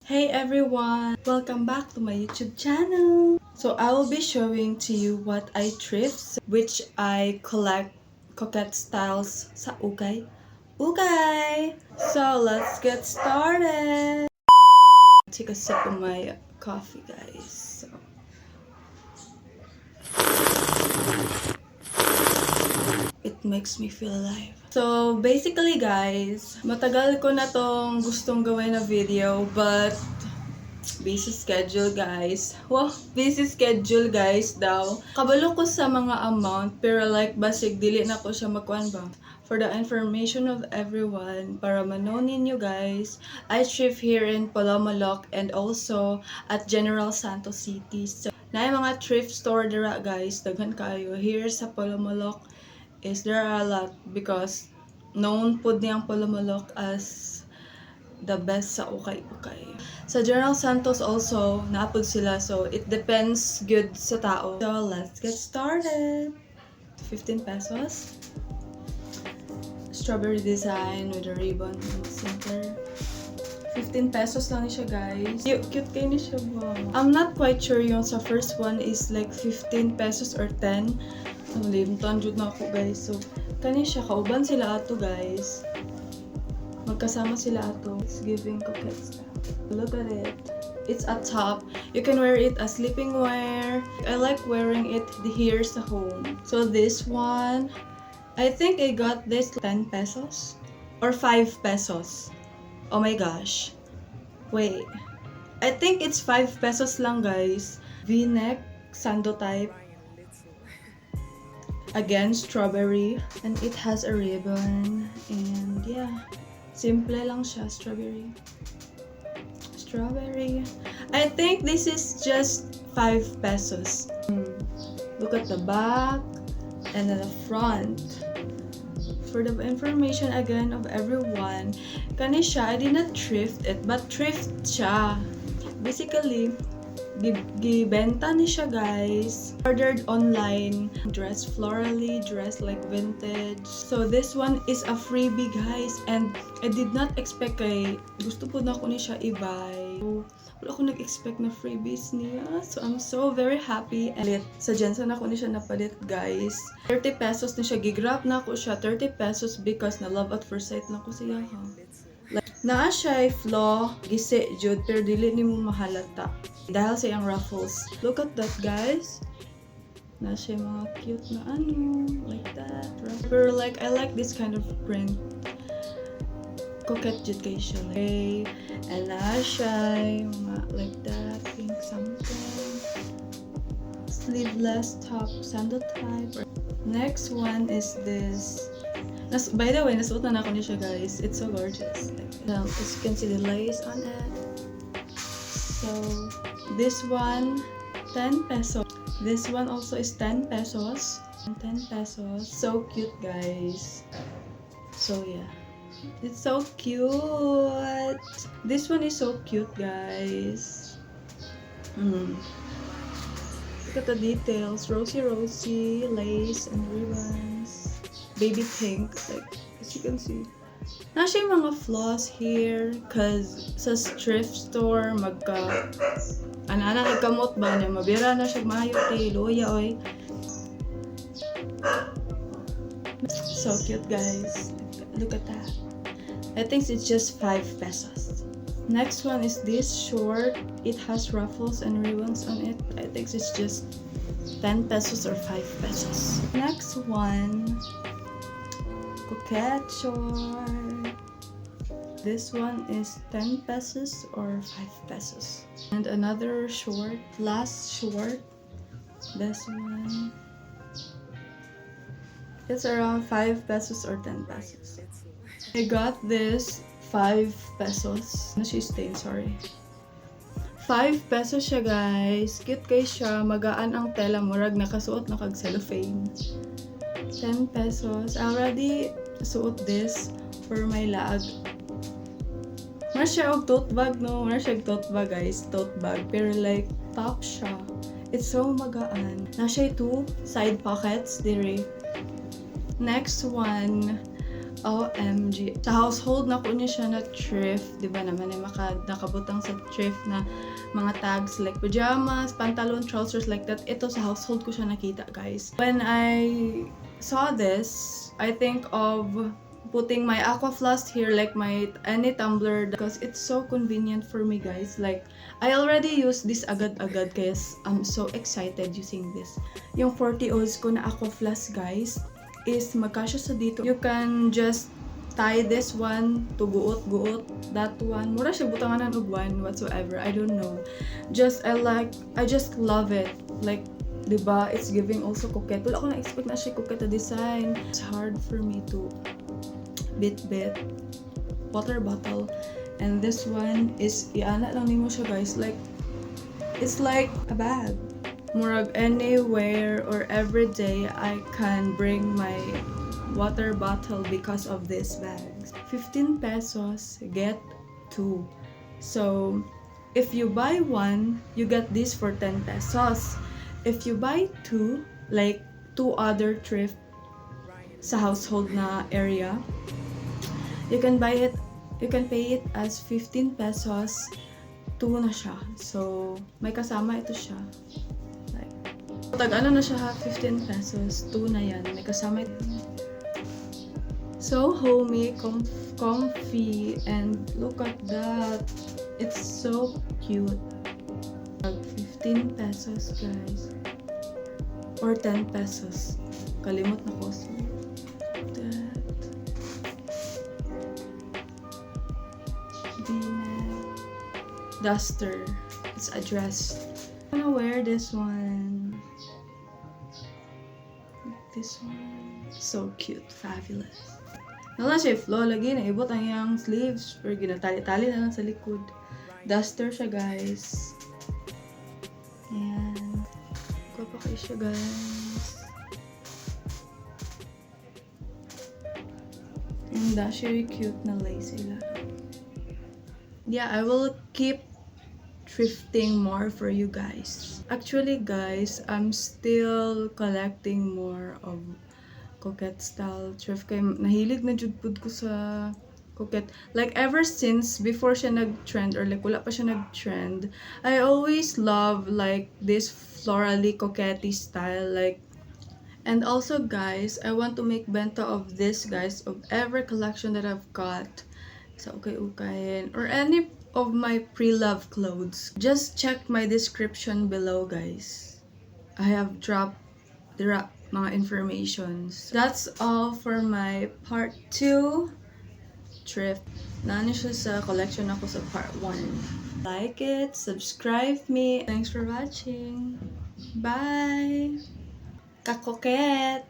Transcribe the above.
Hey everyone! Welcome back to my YouTube channel! So I will be showing to you what I thrift, which I collect coquette styles sa Ukay. Ukay! So let's get started! Take a sip of my coffee, guys. It makes me feel alive. So, basically guys, matagal ko na tong gustong gawin na video, but busy schedule guys. Wow, busy schedule guys daw. Kabalo ko sa mga amount, pero like basig dili na ko siya magkuan ba. For the information of everyone, para mano ninyo guys, I thrift here in Palomaloc and also at General Santos City. So, na mga thrift store dira guys, daghan kayo. Here sa Palomaloc is there are a lot because known po niyang Palomaloc as the best sa ukay-ukay. Sa General Santos also, naapod sila. So, it depends good sa tao. So, let's get started. 15 pesos. Strawberry design with a ribbon in the center. 15 pesos lang siya, guys. Cute kayo ni siya ba? I'm not quite sure yung sa first one is like 15 pesos or 10. Ang limtan jud na ako, guys. So, kani siya. Kauban sila ato, guys. Magkasama sila ato. It's giving coquette style. Look at it. It's a top. You can wear it as sleeping wear. I like wearing it here sa home. So this one, I think I got this 10 pesos or 5 pesos. Oh my gosh. Wait. I think it's 5 pesos lang, guys. V-neck, sando type. Again, strawberry. And it has a ribbon. And yeah. Simple lang siya, strawberry. Strawberry. I think this is just 5 pesos. Look at the back and then the front. For the information again of everyone, kani siya, I did not thrift it, but thrift siya. Basically, gibenta ni siya, guys. Ordered online. Dress florally, dress like vintage. So this one is a freebie, guys. And I did not expect kay gusto po na ko ni siya i-buy. So, wala ko nag-expect na freebies niya. So I'm so very happy. And sa Jensen ako ni siya napalit, guys. 30 pesos ni siya. Gigrab na ako siya. 30 pesos because na love at first sight na ko siya. Like, naa siya flaw, gisi jud, pero dili ni mo mahalata. Dahil sa iyang ruffles. Look at that, guys. Na siya mga cute na ano, like that. Pero like, I like this kind of print. Coquette jud kay siya. Okay. And na siya, mga like that, pink something. Sleeveless top, sandal type. Next one is this. By the way, nasuot na ako niya siya, guys. It's so gorgeous. As you can see the lace on it. So, this one, 10 pesos. This one also is 10 pesos. 10 pesos. So cute, guys. So, yeah. It's so cute. This one is so cute, guys. Look at the details. Rosy, lace, and ribbons. Baby pink, like, as you can see. Nasa yung mga flaws here, cause sa thrift store, nagkamot ba niya? Mabira na siya, maayo kay Loya, oy. So cute, guys. Look at that. I think it's just 5 pesos. Next one is this short. It has ruffles and ribbons on it. I think it's just 10 pesos or 5 pesos. Next one, coquette short. This one is 10 pesos or 5 pesos. And another short, last short. This one. It's around 5 pesos or 10 pesos. I got this 5 pesos. Na siya stain, sorry. 5 pesos siya, guys. Cute kay siya. Magaan ang tela. Murag nakasuot na kag cellophane. 10 pesos. I already suot this for my lag. Mara siya og tote bag, no? Mara siya tote bag, guys. Tote bag. Pero like, top siya. It's so magaan. Na siya 2 side pockets, dire. Next one, OMG. Sa household na ko niya siya na thrift, di ba naman ay nakabutang sa thrift na mga tags like pajamas, pantalon, trousers like that. Ito sa household ko siya nakita, guys. When I saw this, I think of putting my aqua flask here, like my any tumbler, because it's so convenient for me, guys. Like, I already use this agad-agad, guys. I'm so excited using this. Yung 40 oz ko na aqua flask, guys, is magkasya sa dito. You can just tie this one to guot, that one. Mura siya butanganan og one whatsoever. I don't know. I just love it. Like, diba? It's giving also coquette. Wala ko na-expect na siya coquette na design. It's hard for me to bit water bottle. And this one is iana lang nimo siya, guys. Like, it's like a bag. Murag anywhere or every day I can bring my water bottle because of this bags. 15 pesos, get 2. So, if you buy one, you get this for 10 pesos. If you buy 2, like 2 other thrift sa household na area, you can pay it as 15 pesos, 2 na siya. So, may kasama ito siya. Like, tag-ano na siya ha, 15 pesos, 2 na yan. May kasama ito. So homey, comfy, and look at that. It's so cute. 15 pesos, guys. Or 10 pesos. Kalimot na ko. So, that. Duster. It's a dress. I'm gonna wear this one. This one. So cute. Fabulous. Wala siya flow. Lagi na ibot ang yung sleeves. Pero ginatali-tali na lang sa likod. Duster siya, guys. Ayan. Kuha pa kayo siya, guys. And that's very cute na lace sila. Yeah, I will keep thrifting more for you guys. Actually, guys, I'm still collecting more of coquette style thrift. Kaya nahilig na jud pud ko sa coquette. Like, ever since before siya nag-trend, or like wala pa siya nag-trend, I always love like this florally coquette style. Like, and also, guys, I want to make bento of this, guys, of every collection that I've got sa ukay-ukayin or any of my pre-loved clothes. Just check my description below, guys. I have dropped the mga informations. That's all for my part 2 thrift. Nani siya sa collection ako sa part 1. Like it, subscribe me. Thanks for watching. Bye! Kakoket!